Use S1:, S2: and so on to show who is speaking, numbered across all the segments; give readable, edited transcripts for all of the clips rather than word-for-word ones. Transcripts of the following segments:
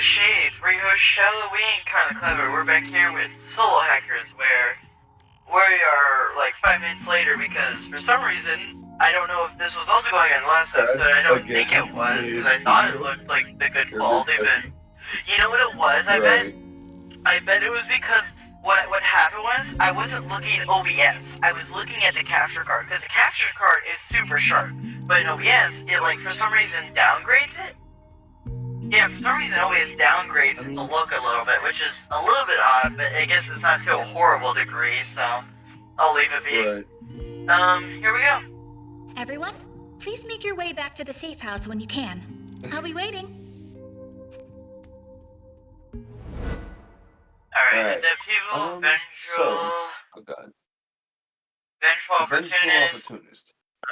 S1: shades. We are Halloween kind of clever. We're back here with Solo Hackers, where we are like 5 minutes later because for some reason I don't know if this was also going on in the last episode. I don't think it was because I thought it looked like the good quality, but you know what it was? I bet it was because what happened was I wasn't looking at OBS. I was looking at the capture card because the capture card is super sharp, but in OBS it like for some reason downgrades it. Yeah, for some reason OBS downgrades the look a little bit, which is a little bit odd, but I guess it's not to a horrible degree, so I'll leave it be. Here we go.
S2: Everyone, please make your way back to the safe house when you can. I'll be waiting.
S1: Alright, the people, vengeful opportunist.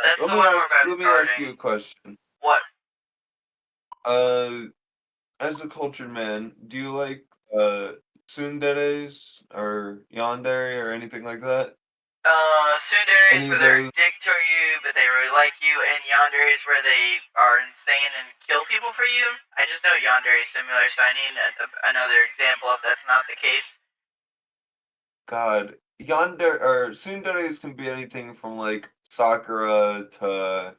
S1: That's the one we're about
S3: Let me ask you a question.
S1: What?
S3: As a cultured man, do you like tsunderes or yandere or anything like that?
S1: Tsundere is where they're a dick to you, but they really like you, and yandere is where they are insane and kill people for you. I just know yandere is similar, so I need another example if that's not the case.
S3: God, yandere or tsunderes can be anything from like Sakura to.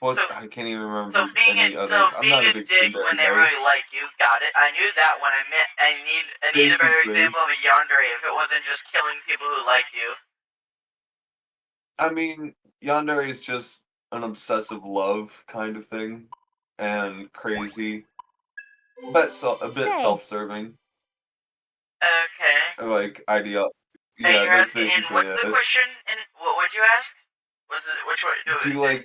S3: I can't even remember.
S1: So being a dick when they really like you, got it. I knew that when I need a better example of a yandere if it wasn't just killing people who like you.
S3: I mean, yandere is just an obsessive love kind of thing, and crazy, but a bit self-serving.
S1: Okay.
S3: Like ideal.
S1: And
S3: yeah, that's
S1: asking,
S3: basically
S1: what's
S3: it.
S1: the question? And what would you ask? Which one?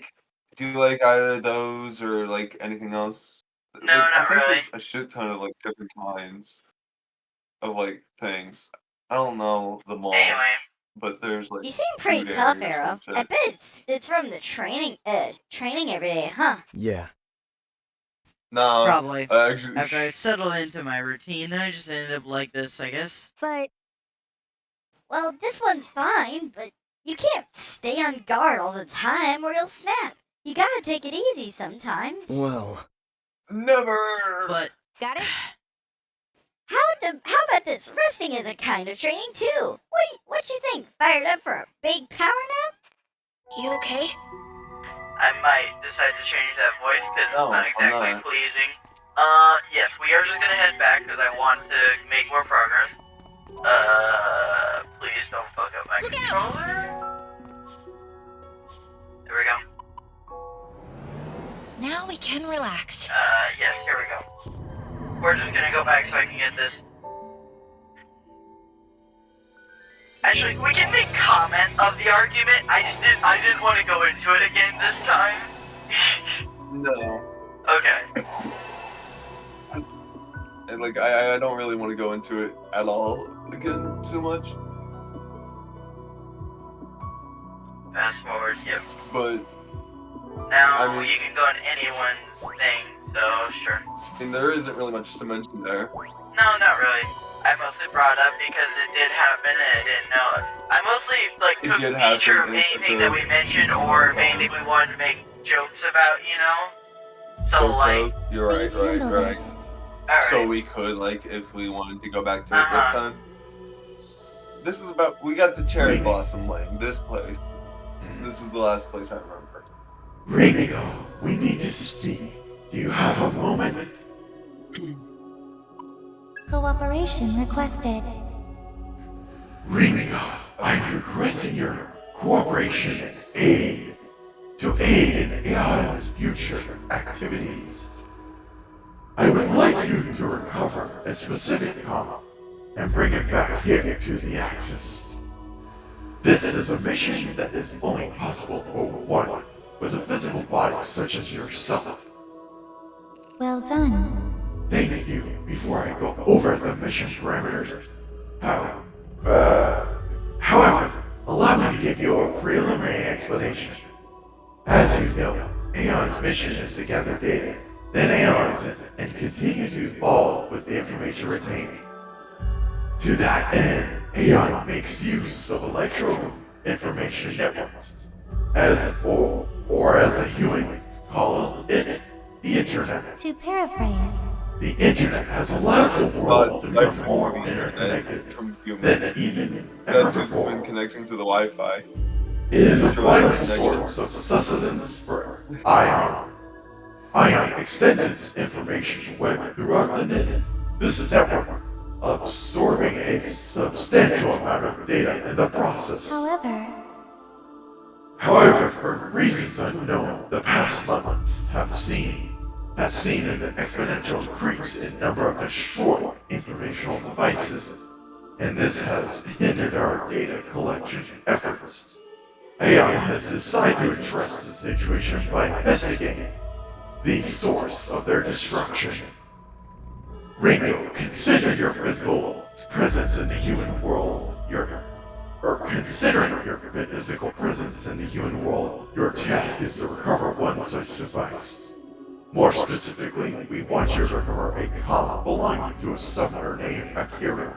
S3: Do you like either of those or like anything else?
S1: No,
S3: like,
S1: not
S3: I think
S1: really.
S3: There's a shit ton of like different kinds of like things. I don't know them all.
S1: Anyway.
S3: But there's like.
S4: You seem pretty tough, Arrow. I bet it's from the training every day, huh?
S5: Yeah.
S3: No.
S6: Probably.
S3: Actually,
S6: after I settled into my routine, I just ended up like this, I guess.
S4: But well, this one's fine, but you can't stay on guard all the time or you'll snap. You gotta take it easy sometimes.
S5: Well.
S3: Never.
S6: But
S4: got it? How about this? Resting is a kind of training too. What you think? Fired up for a big power nap?
S2: You okay?
S1: I might decide to change that voice because it's not exactly pleasing. Yes, we are just gonna head back because I want to make more progress. Please don't fuck up my controller. There we go.
S2: Now we can relax.
S1: Yes, here we go. We're just gonna go back so I can get this. Actually, we can make comment of the argument. I didn't want to go into it again this time.
S3: No.
S1: Okay.
S3: And like I don't really want to go into it at all again too much.
S1: Fast forward, yep.
S3: But
S1: now you can go on anyone's thing, so sure.
S3: I mean, there isn't really much to mention there.
S1: No, not really. I mostly brought up because it did happen and I didn't know it. I mostly like took a feature of anything that we mentioned or of anything we wanted to make jokes about, you know? So like
S3: you're right.
S1: Alright.
S3: So we could, like, if we wanted to go back to it this time. This is about we got to Cherry Blossom Lane, this place. This is the last place I remember.
S7: Ringo, we need to speak. Do you have a moment?
S8: Cooperation requested.
S7: Ringo, I'm requesting your cooperation and aid to aid in Aeon's future activities. I would like you to recover a specific comma and bring it back here to the Axis. This is a mission that is only possible for one with a physical body such as yourself.
S8: Well done.
S7: Thank you. Before I go over the mission parameters, however, allow me to give you a preliminary explanation. As you know, Aeon's mission is to gather data, then analyze it, and continue to evolve with the information retained. To that end, Aeon makes use of electro information networks, or as the humans call it, the the internet.
S8: To paraphrase,
S7: The internet has allowed the world to become
S3: But
S7: more
S3: the
S7: interconnected
S3: internet from
S7: than
S3: humans.
S7: even ever
S3: That's who's been
S7: before.
S3: connecting to the Wi-Fi.
S7: It is a vital
S3: Connection.
S7: source of sustenance for Ion. Ion extends its information web throughout the net. This network, absorbing a substantial amount of data in the process. However, for reasons unknown, the past months has seen an exponential increase in number of destroyed informational devices, and this has hindered our data collection efforts. Aeon has decided to address the situation by investigating the source of their destruction. Ringo, consider your physical presence in the human world. Considering your physical presence in the human world, your task is to recover one such device. More specifically, we want you to recover a column belonging to a summoner named Akira.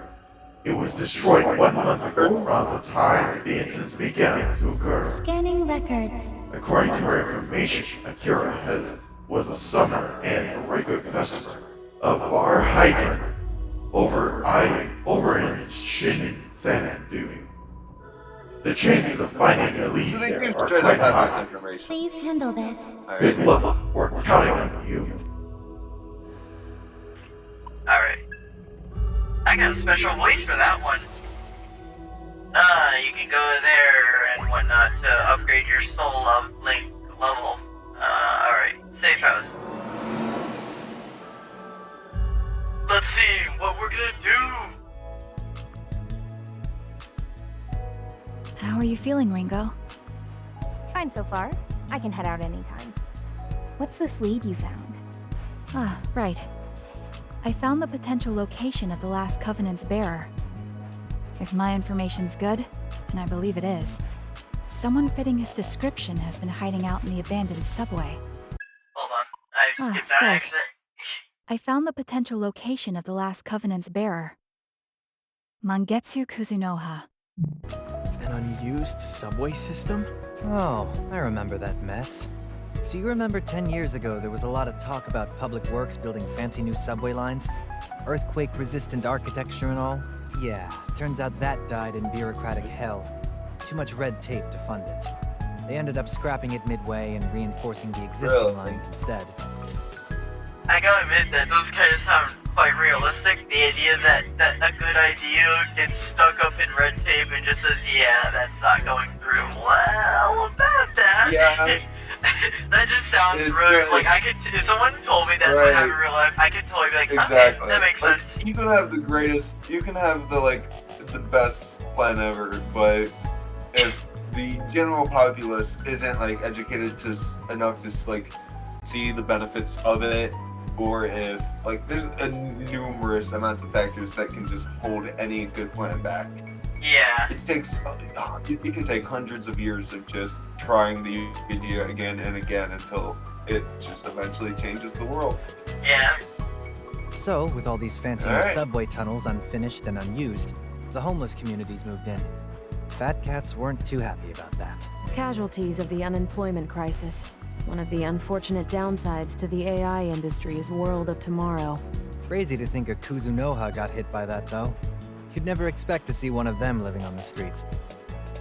S7: It was destroyed 1 month ago around the time the incidents began to occur.
S8: scanning records.
S7: According to our information, Akira was a summoner and a regular customer of Bar Hydrant over in Shinsandu. The chances of finding a lead
S3: So they
S7: there
S3: do
S7: are
S3: straight
S7: quite
S3: up have this
S7: high.
S3: information.
S8: Please handle this.
S7: Good luck. We're counting on you.
S1: Alright. I got a special voice for that one. You can go there and whatnot to upgrade your soul link level. Alright. Safe house. Let's see what we're gonna do.
S5: How are you feeling, Ringo?
S9: Fine so far. I can head out anytime. What's this lead you found?
S5: Ah, right. I found the potential location of the last Covenant's bearer. If my information's good, and I believe it is, someone fitting his description has been hiding out in the abandoned subway.
S1: Hold on. I skipped out an
S5: right.
S1: accident.
S5: I found the potential location of the last Covenant's bearer. Mangetsu Kuzunoha.
S10: An unused subway system?
S11: Oh, I remember that mess. So you remember 10 years ago there was a lot of talk about public works building fancy new subway lines? Earthquake-resistant architecture and all? Yeah, turns out that died in bureaucratic hell. Too much red tape to fund it. They ended up scrapping it midway and reinforcing the existing lines instead.
S1: I gotta admit that those kind of sound quite realistic. The idea that a good idea gets stuck up in red tape and just says, yeah, that's not going through. Well, about that.
S3: Yeah.
S1: That just sounds
S3: It's
S1: really,
S3: really-
S1: like, if someone told me that's what happened in real life, I could totally be like,
S3: Exactly.
S1: okay, that makes
S3: Like,
S1: sense.
S3: you can have the greatest, you can have the best plan ever, but if the general populace isn't educated enough to see the benefits of it, or if there's numerous amounts of factors that can just hold any good plan back.
S1: Yeah.
S3: It can take hundreds of years of just trying the idea again and again until it just eventually changes the world.
S1: Yeah.
S11: So, with all these fancy new
S3: Alright.
S11: subway tunnels unfinished and unused, the homeless communities moved in. Fat cats weren't too happy about that.
S12: Casualties of the unemployment crisis. One of the unfortunate downsides to the AI industry's world of tomorrow.
S11: Crazy to think a Kuzunoha got hit by that, though. You'd never expect to see one of them living on the streets.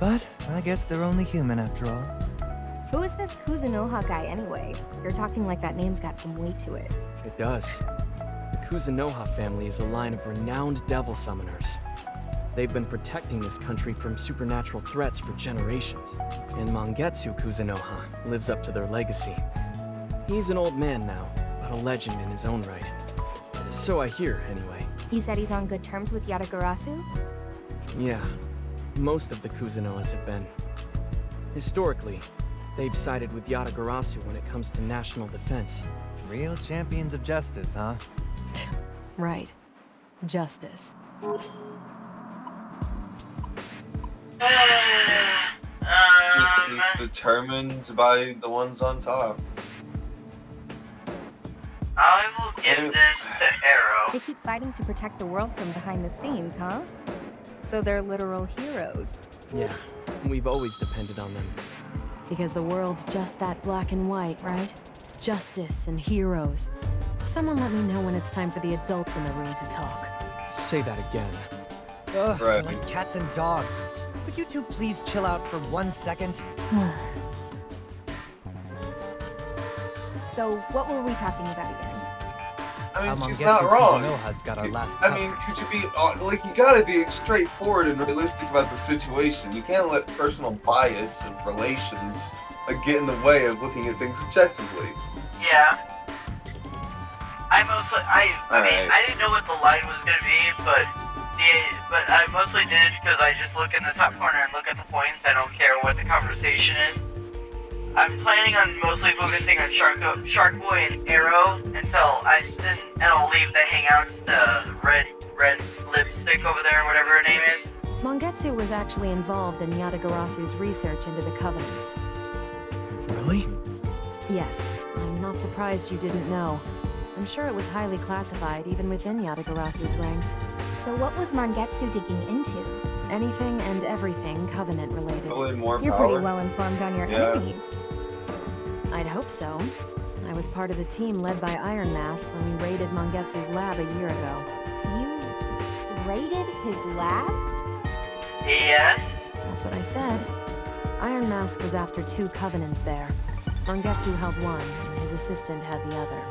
S11: But I guess they're only human after all.
S9: Who is this Kuzunoha guy anyway? You're talking like that name's got some weight to it.
S10: It does. The Kuzunoha family is a line of renowned devil summoners. They've been protecting this country from supernatural threats for generations, and Mangetsu Kuzunoha lives up to their legacy. He's an old man now, but a legend in his own right. So I hear, anyway.
S9: You said he's on good terms with Yatagarasu?
S10: Yeah, most of the Kuzunohas have been. Historically, they've sided with Yatagarasu when it comes to national defense.
S11: Real champions of justice, huh?
S12: Right. Justice.
S3: Just determined by the ones on top.
S1: I will give this to Arrow.
S9: They keep fighting to protect the world from behind the scenes, huh? So they're literal heroes.
S10: Yeah, we've always depended on them.
S12: Because the world's just that black and white, right? justice and heroes. Someone let me know when it's time for the adults in the room to talk.
S10: Say that again.
S11: Ugh,
S3: Right.
S11: like cats and dogs. Could you two please chill out for 1 second?
S9: So, what were we talking about again?
S3: I mean, she's
S11: Mangetsu
S3: not wrong.
S11: Kuzunoha's got our last
S3: I mean, could you be like, you gotta be straightforward and realistic about the situation. You can't let personal bias of relations get in the way of looking at things objectively.
S1: Yeah. I mean, I didn't know what the line was gonna be, but I mostly did it because I just look in the top corner and look at the points. I don't care what the conversation is. I'm planning on mostly focusing on Shark Boy and Arrow until and I'll leave the hangouts, the red lipstick over there, whatever her name is.
S12: Mangetsu was actually involved in Yatagarasu's research into the Covenants.
S10: Really?
S12: Yes, I'm not surprised you didn't know. I'm sure it was highly classified even within Yatagarasu's ranks.
S9: So what was Mangetsu digging into?
S12: Anything and everything Covenant related.
S3: Probably more
S9: You're
S3: power.
S9: pretty well informed on your enemies.
S12: I'd hope so. I was part of the team led by Iron Mask when we raided Mangetsu's lab a year ago.
S9: You raided his lab?
S1: Yes.
S12: That's what I said. Iron Mask was after 2 Covenants there. Mangetsu held one, and his assistant had the other.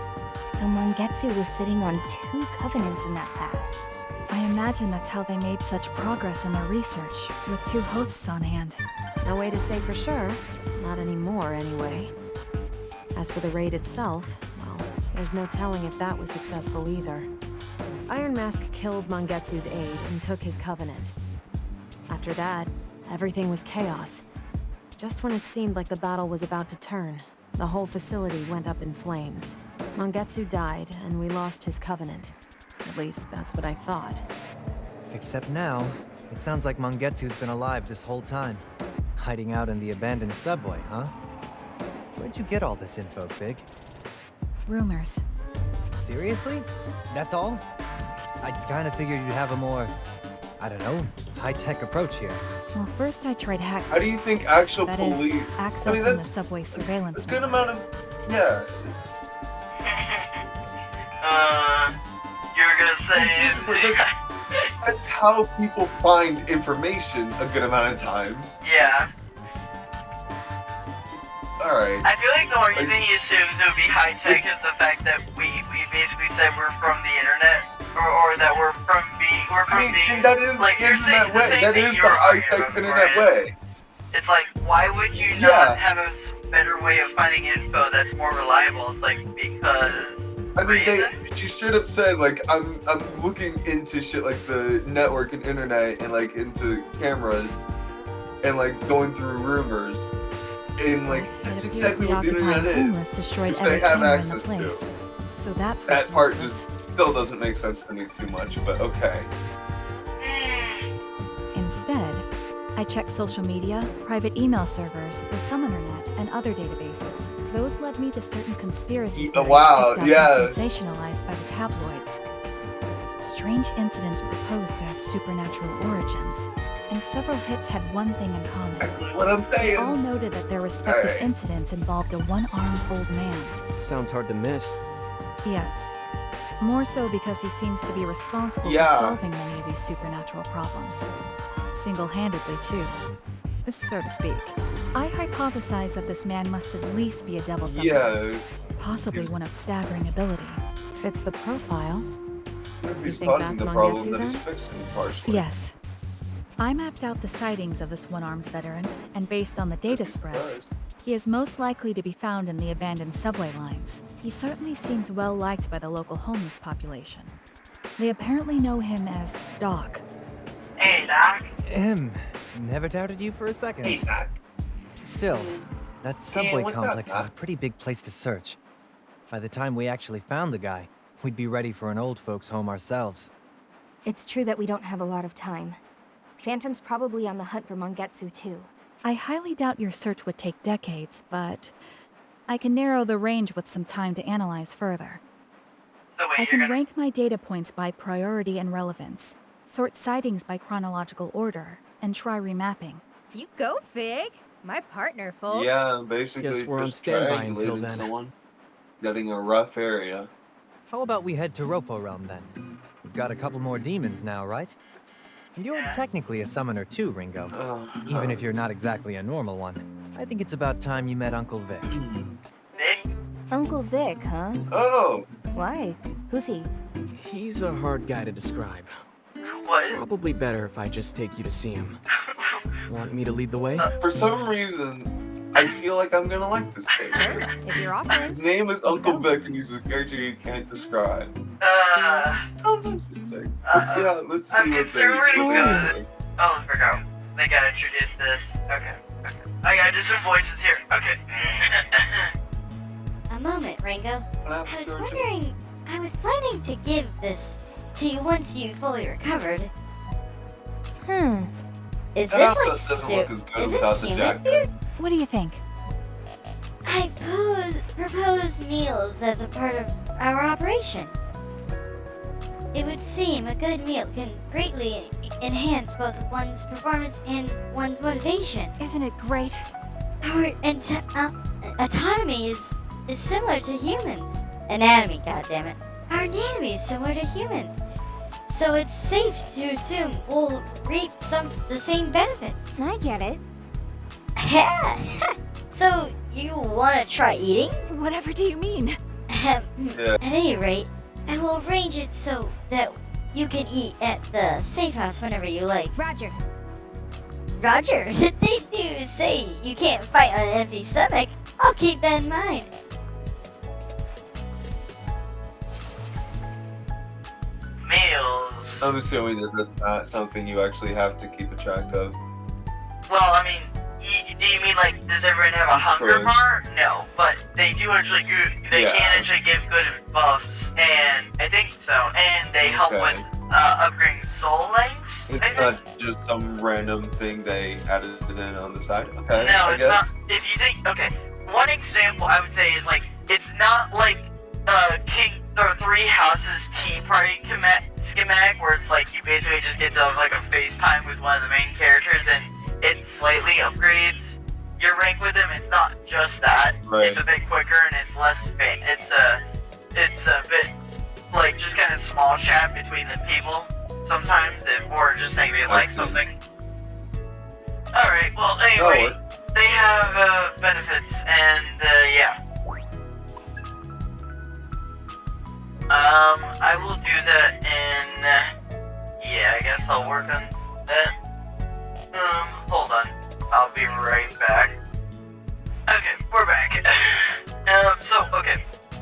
S9: So Mangetsu was sitting on 2 Covenants in that lab.
S5: I imagine that's how they made such progress in their research, with 2 hosts on hand.
S12: No way to say for sure. Not anymore, anyway. As for the raid itself, well, there's no telling if that was successful either. Iron Mask killed Mangetsu's aide and took his Covenant. After that, everything was chaos. Just when it seemed like the battle was about to turn, the whole facility went up in flames. Mangetsu died, and we lost his Covenant. At least, that's what I thought.
S11: Except now, it sounds like Mangetsu's been alive this whole time. Hiding out in the abandoned subway, huh? Where'd you get all this info, Fig?
S5: Rumors.
S11: Seriously? That's all? I kinda figured you'd have a more, I don't know, high-tech approach here.
S5: Well, first I tried hacking.
S3: How do you think actual
S5: That is,
S3: police?
S5: accessing the subway surveillance
S3: It's a good
S5: network.
S3: amount of, yeah.
S1: You're gonna say
S3: It's just like, that's how people find information a good amount of time.
S1: yeah.
S3: Alright.
S1: I feel like the only thing he assumes it would be high tech is the fact that we basically said we're from the internet, or that we're from being
S3: And that is
S1: like,
S3: the
S1: you're saying
S3: internet way.
S1: same
S3: That
S1: thing
S3: is
S1: you
S3: the
S1: were arguing
S3: high-tech
S1: about
S3: internet
S1: beforehand.
S3: way.
S1: It's like, why would you
S3: Yeah.
S1: not have a better way of finding info that's more reliable? It's like, because
S3: I mean,
S1: reason?
S3: she straight up said, like, I'm looking into shit like the network and internet and, like, into cameras and, like, going through rumors. And, like,
S5: It
S3: that's
S5: appears
S3: exactly
S5: the
S3: what the
S5: occupying
S3: internet
S5: homeless
S3: is.
S5: destroyed
S3: Which
S5: every
S3: they have
S5: camera in the
S3: access
S5: place.
S3: to.
S5: So that
S3: That part
S5: useless.
S3: just still doesn't make sense to me too much, but okay.
S5: Instead, I checked social media, private email servers, the Summoner Net, and other databases. Those led me to certain conspiracy theories
S3: Wow,
S5: picked up
S3: yeah.
S5: and sensationalized by the tabloids. Strange incidents proposed to have supernatural origins, and several hits had one thing in common.
S3: Exactly what I'm
S5: They all
S3: saying.
S5: noted that their respective
S3: Alright.
S5: incidents involved a one-armed old man.
S10: Sounds hard to miss.
S5: Yes. More so because he seems to be responsible
S3: Yeah.
S5: for solving many of these supernatural problems. Single-handedly, too. So to speak. I hypothesize that this man must at least be a devil summoner.
S3: Yeah.
S5: Possibly
S3: he's-
S5: one of staggering ability.
S12: Fits the profile.
S3: What if he's
S12: think
S3: causing
S12: that's
S3: the problem
S12: Mangetsu
S3: that he's
S12: then?
S3: fixing partially?
S5: Yes. I mapped out the sightings of this one-armed veteran, and based on the data spread,
S3: Surprised.
S5: he is most likely to be found in the abandoned subway lines. He certainly seems well liked by the local homeless population. They apparently know him as Doc.
S1: Hey, Doc.
S11: Never doubted you for a second.
S3: Hey, Doc.
S11: Still, that subway
S3: what's up,
S11: complex is a
S3: Doc?
S11: pretty big place to search. By the time we actually found the guy, we'd be ready for an old folks' home ourselves.
S9: It's true that we don't have a lot of time. Phantom's probably on the hunt for Mangetsu too.
S5: I highly doubt your search would take decades, but I can narrow the range with some time to analyze further.
S1: So wait,
S5: I
S1: you're
S5: can
S1: gonna...
S5: rank my data points by priority and relevance, sort sightings by chronological order, and try remapping.
S9: You go, Fig. My partner, folks.
S3: Yeah, basically
S10: Guess we're on
S3: just
S10: standby until
S3: triangulating
S10: then.
S3: someone. getting a rough area.
S11: How about we head to Ropo Realm then? We've got a couple more demons now, right? And you're technically a summoner too, Ringo. Even if you're not exactly a normal one. I think it's about time you met Uncle Vic.
S1: Vic?
S9: Uncle Vic, huh?
S3: Oh!
S9: Why? Who's he?
S10: He's a hard guy to describe.
S1: What?
S10: Probably better if I just take you to see him. Want me to lead the way?
S3: For some reason, I feel like I'm gonna like this character.
S9: If you're offering.
S3: His name is Uncle Vic, and he's a character you can't describe. Sounds interesting. Let's see
S1: I mean,
S3: what
S1: it's already
S3: they
S1: good. Oh, I forgot. They gotta introduce this. Okay. I gotta do some voices here. Okay.
S4: A moment, Ringo.
S3: What
S4: I
S3: happened
S4: was
S3: to her?
S4: wondering, I was planning to give this to you once you fully recovered. Is
S3: That
S4: this
S3: outfit
S4: like
S3: doesn't look as good
S4: is
S3: without
S4: this
S3: the
S4: human
S3: jacket.
S4: beard?
S5: What do you think?
S4: I propose meals as a part of our operation. It would seem a good meal can greatly enhance both one's performance and one's motivation.
S5: Isn't it great?
S4: Our autonomy is similar to humans. Anatomy, goddammit. Our anatomy is similar to humans. So it's safe to assume we'll reap the same benefits.
S9: I get it.
S4: So you want to try eating?
S5: Whatever do you mean?
S4: At any rate, I will arrange it so that you can eat at the safe house whenever you like.
S9: Roger.
S4: Roger, they do say you can't fight on an empty stomach. I'll keep that in mind.
S1: Meals.
S3: I'm assuming that that's not something you actually have to keep a track of.
S1: Well, I mean, do you mean like, does everyone have a hunger bar? No, but they do actually can actually give good buffs, and I think so, and they help with upgrading soul lengths.
S3: It's not just some random thing they added in on the side. Okay.
S1: No,
S3: I
S1: it's
S3: guess.
S1: not. If you think, okay, one example I would say is like, it's not like King or Three Houses Tea Party schematic, where it's like you basically just get to have like a FaceTime with one of the main characters and it slightly upgrades your rank with them. It's not just that.
S3: Right.
S1: It's a bit quicker and it's less it's a bit like just kind of small chat between the people sometimes, or just saying they like something. Alright, well anyway, they have benefits and yeah. I will do that in yeah, I guess I'll work on that. Hold on. I'll be right back. Okay, we're back. Okay.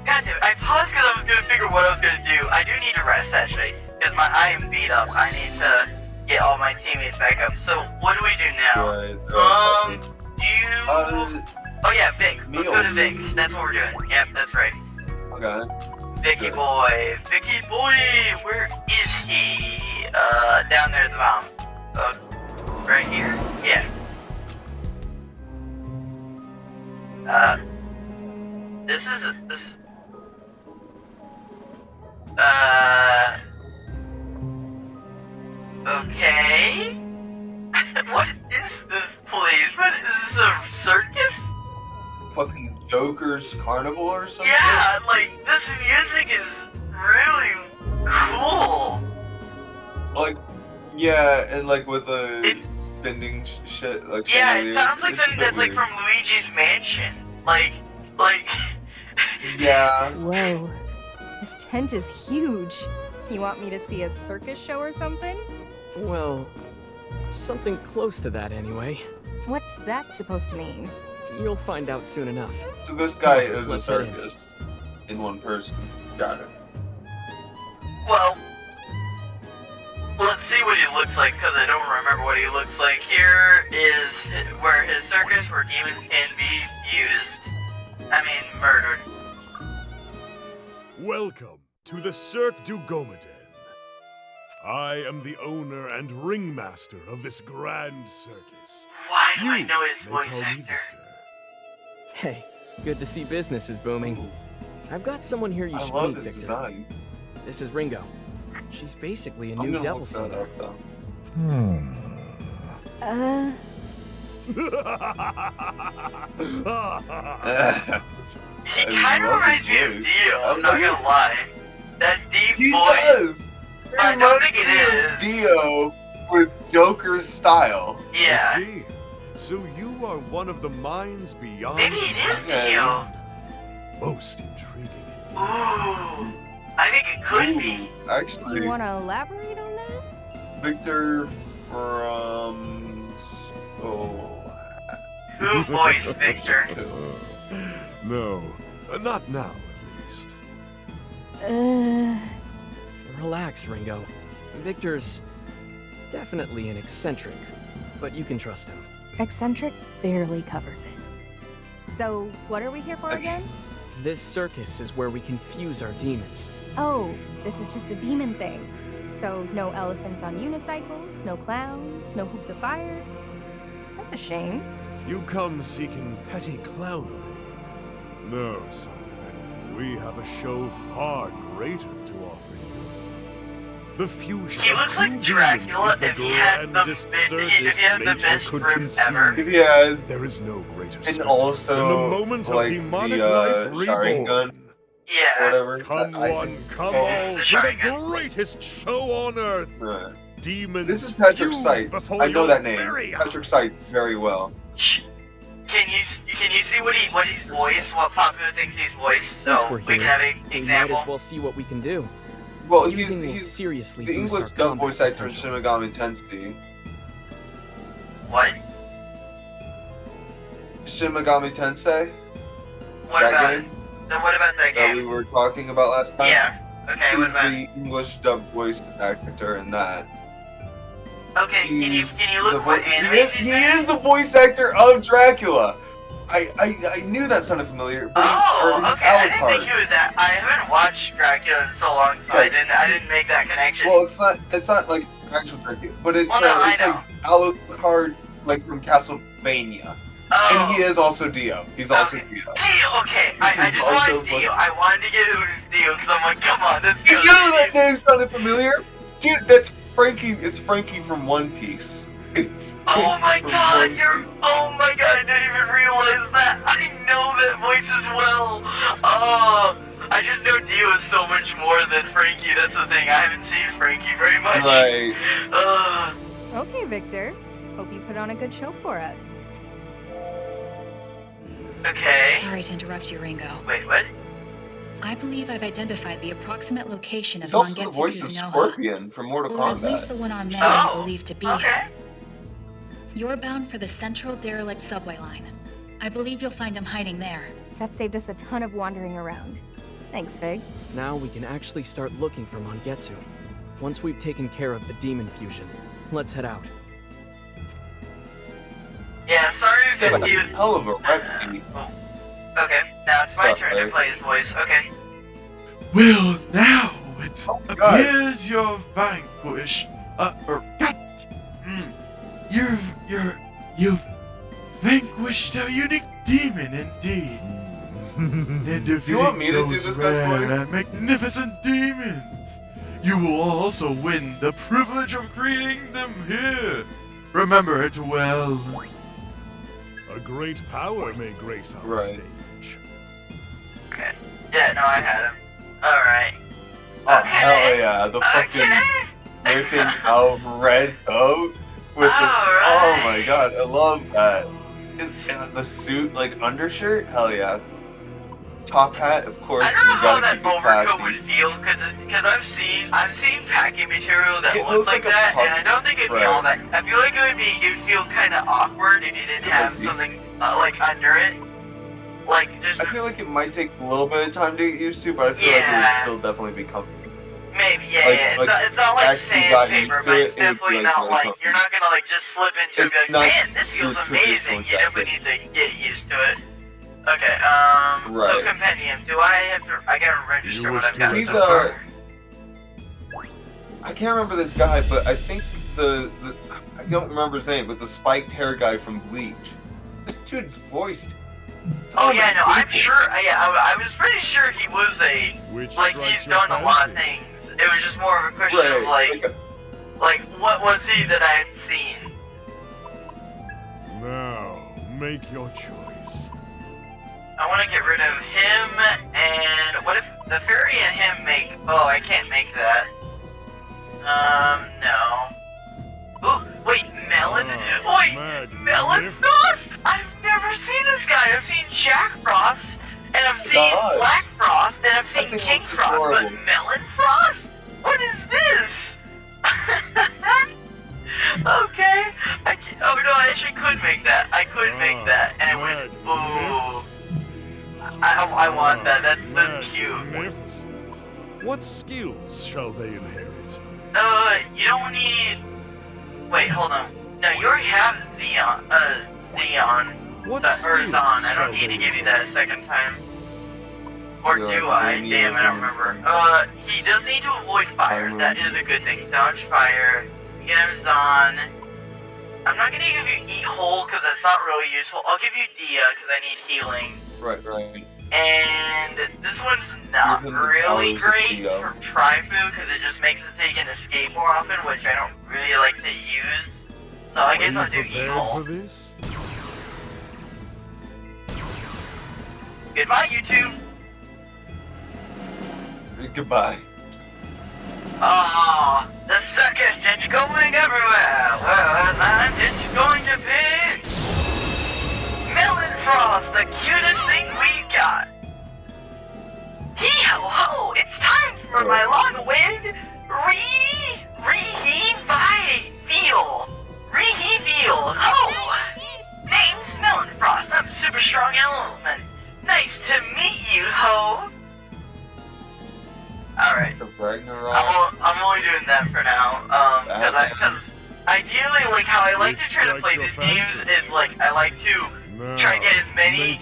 S1: God damn it, I paused because I was gonna figure what I was gonna do. I do need to rest, actually, because I am beat up. I need to get all my teammates back up. So, what do we do now? Oh yeah, Vic. Let's go to Vic. That's what we're doing. Yep, that's right.
S3: Okay.
S1: Vicky boy. Vicky boy! Where is he? Down there at the bottom. Right here? Yeah. Okay. What is this place? What is this, a circus?
S3: Fucking Joker's Carnival or something?
S1: Yeah, like, this music is really cool.
S3: Like, yeah, and like with the spinning shit. Like
S1: Yeah, it
S3: chandeliers,
S1: sounds like
S3: it's a
S1: something
S3: bit
S1: that's like
S3: weird.
S1: from Luigi's Mansion. Like.
S3: Yeah.
S9: Whoa. This tent is huge. You want me to see a circus show or something?
S10: Well, something close to that anyway.
S9: What's that supposed to mean?
S10: You'll find out soon enough.
S3: So this guy is a
S10: Let's head in.
S3: circus in one person. Got it.
S1: Well, let's see what he looks like, because I don't remember what he looks like. Here is where his circus, where demons can be used. Murdered.
S13: Welcome to the Cirque du Gomaden. I am the owner and ringmaster of this grand circus.
S1: Why do I
S13: You
S1: know his
S13: may
S1: voice
S13: call me
S1: actor?
S10: Hey, good to see business is booming. I've got someone here you
S3: I
S10: should
S3: love
S10: meet,
S3: this
S10: Victor.
S3: design.
S10: This is Ringo. She's basically a
S3: I'm
S10: new
S3: gonna
S10: devil
S3: look that
S10: summoner.
S3: up, though.
S1: He
S3: I
S1: kind of
S3: love
S1: reminds
S3: his
S1: me of
S3: voice.
S1: Dio, I'm not gonna lie. That deep
S3: He
S1: voice.
S3: does!
S1: I don't think it is.
S3: Dio with Joker's style.
S1: Yeah.
S13: I see. So you are one of the minds beyond.
S1: Maybe it is
S3: Okay.
S1: Dio.
S13: Most intriguing.
S1: Ooh. I think it could be.
S3: Actually,
S9: You want to elaborate on that?
S3: Victor from. Oh.
S1: Who voiced Victor?
S13: No, not now at least.
S10: Relax, Ringo. Victor's definitely an eccentric, but you can trust him.
S9: Eccentric barely covers it. So, what are we here for again?
S10: This circus is where we confuse our demons.
S9: Oh, this is just a demon thing. So, no elephants on unicycles, no clowns, no hoops of fire. That's a shame.
S13: You come seeking petty clownery. No, son. We have a show far greater to offer you. The fusion
S1: He
S13: of
S1: looks
S13: two
S1: like
S13: demons
S1: Dracula
S13: is the
S1: if he had the
S13: grandest
S1: if
S13: circus
S1: he had the
S13: nature
S1: best
S13: could
S1: grip
S13: conceive.
S1: ever.
S3: Yeah,
S13: There is no greater
S3: and
S13: spectacle
S3: also
S13: than the moment
S3: like
S13: of demonic
S3: the
S13: life
S3: Sharingan
S13: reborn.
S1: Yeah.
S3: whatever.
S13: Come
S3: I
S13: one,
S3: think-
S13: come
S3: oh,
S13: all
S1: The
S13: to the
S1: Sharingan.
S13: greatest show on earth. Demons.
S3: This is Patrick
S13: fused
S3: Seitz.
S13: before
S3: I know
S13: your
S3: that name.
S13: very
S3: Patrick Seitz very well.
S1: Can you see what he's voiced? What Popular thinks he's voiced?
S10: Since
S1: So
S10: we're
S1: we
S10: here,
S1: can have an
S10: we
S1: example.
S10: might as well see what we can do.
S3: Well,
S10: Using will
S3: he's
S10: seriously
S3: the
S10: boost
S3: English
S10: our
S3: dub
S10: combat
S3: voice actor in
S10: potential.
S3: Shin Megami Tensei.
S1: What?
S3: Shin Megami Tensei?
S1: What
S3: that
S1: about
S3: game
S1: Then what about that
S3: that we
S1: game?
S3: were talking about last time?
S1: Yeah. Okay. What
S3: He's
S1: about?
S3: the English dub voice actor in that.
S1: Okay.
S3: He's
S1: Can you
S3: the
S1: look what
S3: vo- he
S1: anime
S3: is,
S1: he's
S3: he
S1: in?
S3: is the voice actor of Dracula. I knew that sounded familiar, but he's
S1: okay. I didn't
S3: Alucard.
S1: think he was that. I haven't watched Dracula in so long, so
S3: Yes.
S1: I didn't make that connection.
S3: Well, it's not like actual Dracula, but it's
S1: Well, no,
S3: it's
S1: I
S3: like Alucard, like from Castlevania, and he is also Dio. He's also Dio.
S1: Dio, okay. I
S3: He's
S1: just
S3: also
S1: wanted Dio. I wanted to get who is Dio because I'm like, come on, that's
S3: You
S1: good.
S3: know that name sounded familiar, dude. That's Frankie. It's Frankie from One Piece. It's
S1: Oh my
S3: from
S1: god,
S3: One
S1: you're.
S3: Piece.
S1: Oh my god, I didn't even realize that. I know that voice as well. Oh, I just know Dio is so much more than Frankie. That's the thing. I haven't seen Frankie very much.
S3: Right.
S9: Okay, Victor. Hope you put on a good show for us.
S1: Okay.
S2: Sorry to interrupt you, Ringo.
S1: Wait, what?
S2: I believe I've identified the approximate location of
S3: He's also the
S2: Mangetsu
S3: voice of
S2: Kuzunoha,
S3: Scorpion from Mortal
S2: or at least
S3: Kombat.
S2: the one our men
S1: Oh,
S2: believe to be
S1: okay.
S2: here. You're bound for the central derelict subway line. I believe you'll find him hiding there.
S9: That saved us a ton of wandering around. Thanks, Fig.
S10: Now we can actually start looking for Mangetsu. Once we've taken care of the demon fusion, let's head out.
S1: Yeah, sorry if
S3: Like
S1: you.
S3: a hell of a recipe.
S1: Okay, now it's my
S3: Sorry.
S1: turn to play his voice. Okay.
S7: Well, now it
S3: Oh my God.
S7: appears you're vanquished. You've vanquished a unique demon indeed. And if
S3: You want me to do
S7: those
S3: this guy's
S7: rare
S3: voice?
S7: and magnificent demons, you will also win the privilege of creating them here. Remember it well.
S13: A great power may grace our
S3: Right.
S13: stage.
S1: Okay. Yeah, no, I had him. Alright.
S3: Oh hell yeah! The fucking
S1: Okay.
S3: ripping out red coat with the. Oh my
S1: Alright.
S3: god, I love that. And the suit, like undershirt, hell yeah. Top hat, of course.
S1: I don't know
S3: You
S1: how
S3: gotta
S1: that
S3: keep it
S1: overcoat
S3: classy.
S1: would feel, cause I've seen packing material that
S3: It
S1: looks
S3: looks
S1: like
S3: like a
S1: that,
S3: puff-
S1: and I don't think it'd be
S3: right.
S1: all that. I feel like it'd feel kind of awkward if you didn't have something like under it, like just
S3: I feel like it might take a little bit of time to get used to, but I feel like it
S1: Yeah.
S3: would still definitely be comfortable.
S1: maybe yeah.
S3: like-
S1: Yeah.
S3: like,
S1: It's not like
S3: actually got
S1: sandpaper,
S3: used to
S1: but
S3: it,
S1: it's
S3: it would be,
S1: definitely
S3: like,
S1: not
S3: really
S1: like
S3: comfortable.
S1: you're not gonna like just slip into it
S3: It's
S1: and be like,
S3: not
S1: man, this feels
S3: your
S1: amazing.
S3: traditional
S1: You definitely need
S3: jacket.
S1: to get used to it. Okay. So
S3: Right.
S1: compendium. Do I have to? I gotta register
S13: You
S1: what
S13: wish
S1: I've got.
S13: to
S3: He's
S1: to start.
S3: I can't remember this guy, but I think the I don't remember his name, but the spiked hair guy from Bleach. This dude's voiced.
S1: Oh yeah, no, I'm sure. I was pretty sure he was
S13: Which
S1: like
S13: strikes
S1: he's
S13: your
S1: done a lot of
S13: fancy?
S1: things. It was just more of a question of like what was he that I had seen?
S13: Now, make your choice.
S1: I want to get rid of him, and what if the fairy and him make... Oh, I can't make that. No. Ooh, wait, Melon? Wait, Melon Frost? I've never seen this guy. I've seen Jack Frost, and I've seen Black Frost, and I've seen King Frost, but Melon Frost? What is this? Okay. Oh no, I actually could make that. I could make that, and it would... Ooh. I want that. That's cute.
S13: Magnificent. What skills shall they inherit?
S1: You don't need... Wait, hold on. No, you already have Xeon.
S13: What
S1: Or Zon. I don't need to give you that a second time. Or do I? Damn, I don't remember. He does need to avoid fire. That is a good thing. Dodge fire. You can have Zon. I'm not gonna give you Eat Whole, because that's not really useful. I'll give you Dia, because I need healing.
S3: Right.
S1: And this one's not really great for Tri-Food, because it just makes it so you can escape more often, which I don't really like to use. So I guess I'll do Eat Whole. Goodbye, you two.
S3: Goodbye.
S1: Ah, the circus, it's going everywhere. Well, and it's going to be Melon Frost, the cutest thing we got. Hee-ho-ho, it's time for my long-awaited Re-he-feel. Ho! Name's Melon Frost, I'm super strong element. Nice to meet you, ho. Alright. I'm only doing that for now. Because ideally, like, how I like to try to play these games is, like, I like to try to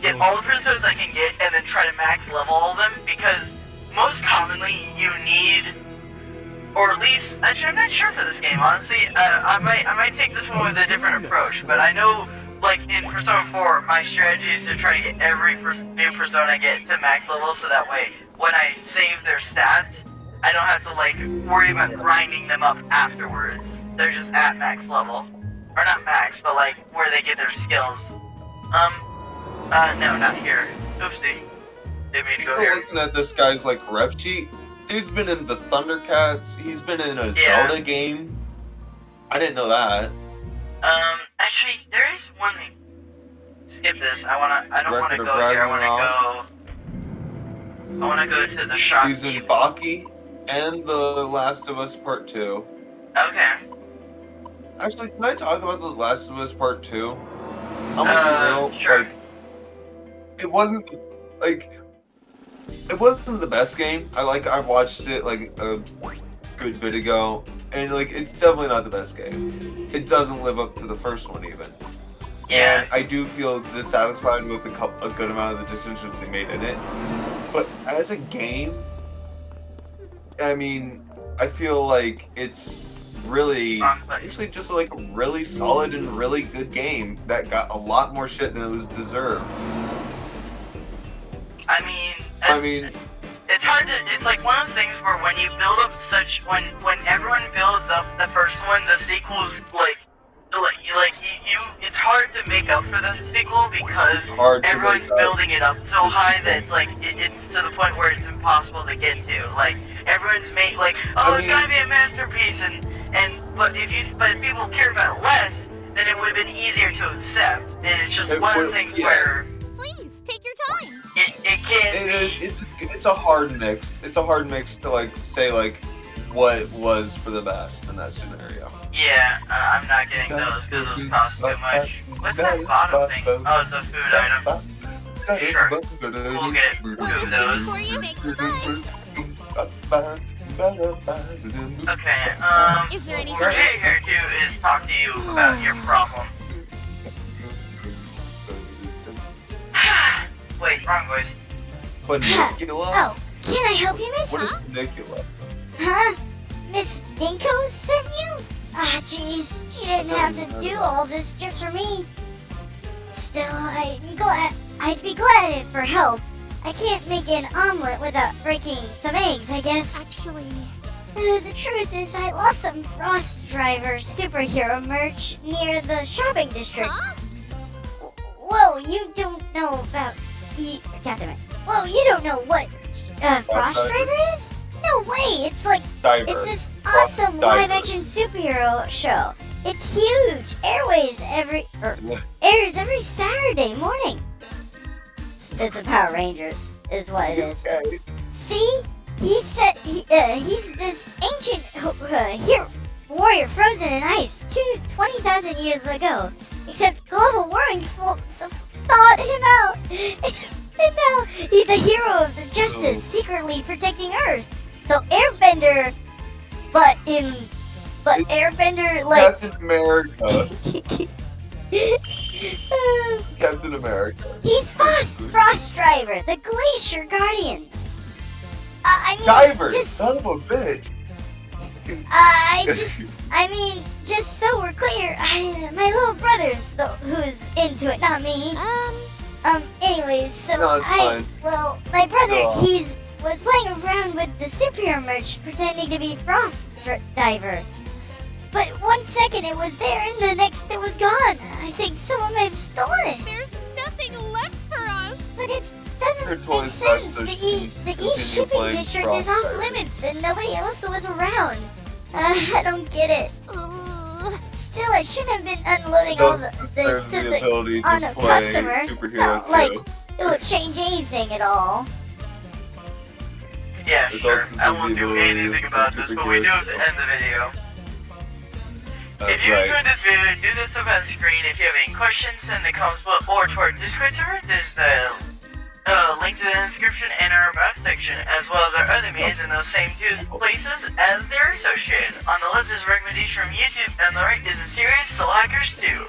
S1: get all the prisoners I can get, and then try to max level all of them, because most commonly you need, or at least, actually I'm not sure for this game, honestly. I might take this one with a different approach, but I know, like, in Persona 4, my strategy is to try to get every new Persona I get to max level, so that way, when I save their stats, I don't have to, like, worry about grinding them up afterwards. They're just at max level. Or not max, but, like, where they get their skills. No, not here. Oopsie. Didn't mean to go here.
S3: Looking at this guy's, like, rep sheet, dude's been in the Thundercats, he's been in a Zelda game. I didn't know that.
S1: Actually, there is one thing. Skip this. I don't wanna go here. I wanna go to the shop.
S3: He's in Baki and The Last of Us Part 2.
S1: Okay.
S3: Actually, can I talk about The Last of Us Part 2? I'm gonna be real,
S1: sure.
S3: like, it wasn't the best game. I watched it, like, a good bit ago, and, like, it's definitely not the best game. It doesn't live up to the first one, even.
S1: Yeah.
S3: And I do feel dissatisfied with a good amount of the decisions they made in it. But as a game, I mean, I feel like it's really, actually just like a really solid and really good game that got a lot more shit than it was deserved.
S1: I mean, it's hard to, it's like one of those things where when you build up when everyone builds up the first one, the sequel's it's hard to make up for the sequel because everyone's building it up so high that it's like, it's to the point where it's impossible to get to. Like, everyone's made, like, it's gotta be a masterpiece, but if people cared about it less, then it would have been easier to accept. And it's just one of those things where...
S8: Please, take your time.
S3: It's a hard mix. It's a hard mix to, like, say, like, what was for the best in that scenario.
S1: Yeah, I'm not getting those because those cost too much. What's that bottom thing? Oh, it's a food item. Sure. We'll get two of those. Okay,
S8: Is there anything
S1: what we're here to do is talk to you about your problem. Wait, wrong voice.
S3: Funicula?
S4: Oh, can I help you, miss?
S3: What is Funicula?
S4: Huh? Miss Dinko sent you? Ah, jeez, she didn't have to do all this just for me. Still, I'd be glad for help. I can't make an omelet without breaking some eggs, I guess.
S8: Actually...
S4: the truth is, I lost some Frost Driver superhero merch near the shopping district.
S8: Huh?
S4: Whoa, you don't know about... Goddammit. Whoa, you don't know what Frost Driver is? No way! It's like
S3: Diver.
S4: it's this
S3: Frost
S4: awesome
S3: Diver.
S4: live-action superhero show. It's huge. Airs every Saturday morning. It's a Power Rangers, is what it is.
S3: Okay.
S4: See, he's this ancient hero warrior frozen in ice 20,000 years ago. Except global warming thawed him out. And now he's a hero of the justice, secretly protecting Earth. So Airbender, but Airbender like
S3: Captain America. Captain America.
S4: He's Frost Driver, the Glacier Guardian. I mean,
S3: Diver,
S4: just,
S3: son of a bitch.
S4: just so we're clear, my little brother's who's into it, not me. Anyways, so
S3: No, it's fine.
S4: My brother,
S3: Go on.
S4: was playing around with the superhero merch, pretending to be Frost Diver. But 1 second it was there, and the next it was gone. I think someone may have stolen it.
S8: There's nothing left for us.
S4: But it doesn't
S3: Her
S4: make
S3: toys
S4: sense.
S3: suck, so
S4: The
S3: she can
S4: East
S3: continue
S4: Shipping
S3: playing
S4: District
S3: Frost
S4: is off
S3: Diver.
S4: limits, and nobody else was around. I don't get it. Still, I shouldn't have been unloading all
S3: Does
S4: this
S3: deserve the ability
S4: on
S3: to
S4: a
S3: play
S4: customer.
S3: superhero
S4: Not like
S3: too.
S4: it would change anything at all.
S1: Yeah,
S3: It
S1: sure.
S3: does
S1: I
S3: deserve
S1: won't
S3: the
S1: do
S3: ability
S1: anything
S3: to
S1: about
S3: play
S1: this, but we do have to
S3: superhero
S1: end the video.
S3: too.
S1: If you
S3: Right.
S1: enjoyed this video, do this up on screen. If you have any questions, send the comments below or to our Discord server. There's the link to the description and our about section, as well as our other media in those same two places as they're associated. On the left is a recommendation from YouTube, and on the right is a series, Soul Hackers 2.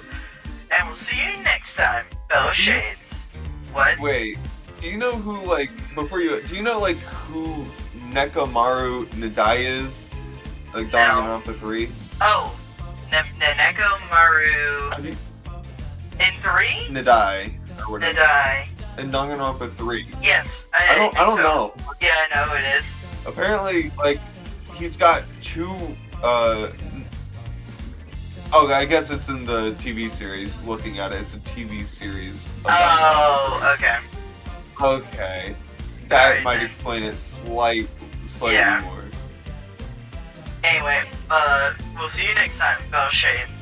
S1: And we'll see you next time, fellow Shades. What?
S3: Wait, do you know who do you know who Nekamaru Nadai is? Like Danganronpa 3?
S1: Oh, Naneko Maru in 3?
S3: Nadai. Or whatever.
S1: Nadai.
S3: In Danganronpa 3.
S1: Yes,
S3: I don't
S1: so.
S3: know.
S1: Yeah, I know who it is.
S3: Apparently, he's got two, I guess it's in the TV series. Looking at it, it's a TV series.
S1: Oh, okay.
S3: Okay. That
S1: Alright,
S3: might
S1: then.
S3: explain it slightly
S1: Yeah.
S3: more.
S1: Anyway, we'll see you next time, fellow Shades.